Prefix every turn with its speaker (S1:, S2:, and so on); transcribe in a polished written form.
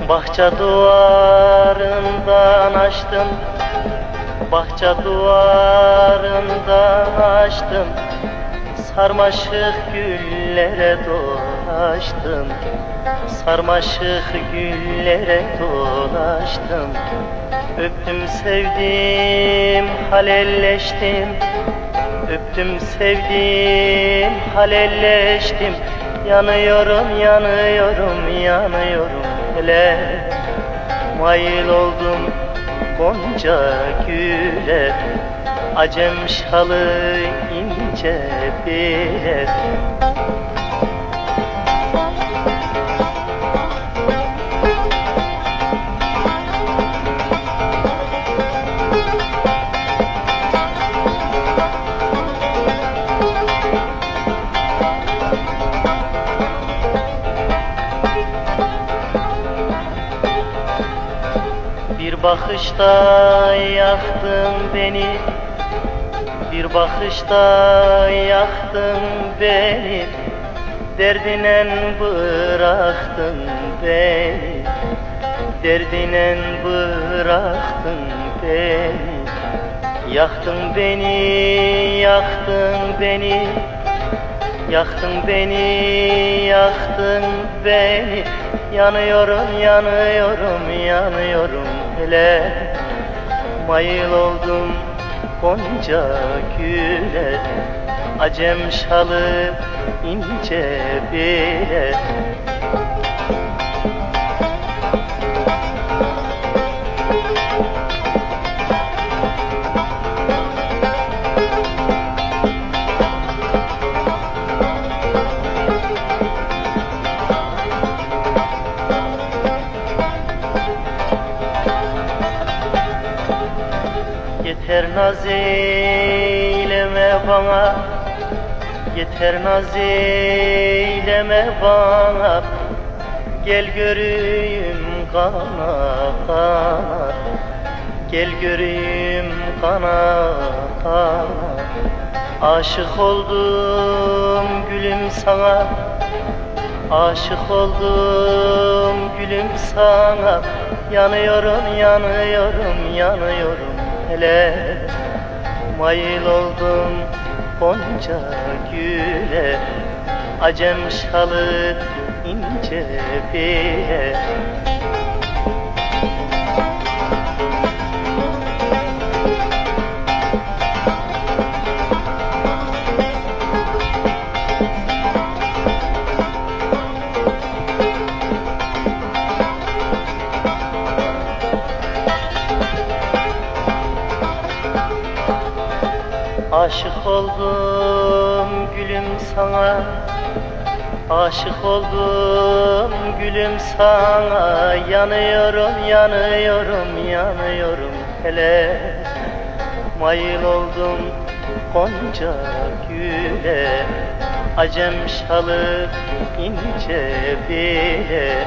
S1: Bahçe duvarından açtım, bahçe duvarından açtım, sarmaşık güllere dolaştım, sarmaşık güllere dolaştım. Öptüm sevdim, halelleştim, öptüm sevdim, halelleştim. Yanıyorum, yanıyorum, yanıyorum hele. Mail oldum gonca güle, acem şalı ince bile. Bir bakışta yaktın beni, bir bakışta yaktın beni, derdinen bıraktın beni, derdinen bıraktın beni. Yaktın beni, yaktın beni, yaktın beni, yaktın beni. Yanıyorum, yanıyorum, yanıyorum hele. Mayıl oldum gonca güle, acem şalı ince bile. Yeter naz eyleme bana, yeter naz eyleme bana. Gel göreyim kana kana, gel göreyim kana kana. Aşık oldum gülüm sana, aşık oldum gülüm sana. Yanıyorum, yanıyorum, yanıyorum hele. Mayıl oldum gonca güle, acem şalı ince bile. Aşık oldum gülüm sana, aşık oldum gülüm sana. Yanıyorum, yanıyorum, yanıyorum hele. Mayıl oldum gonca güle, acem şalı ince bile.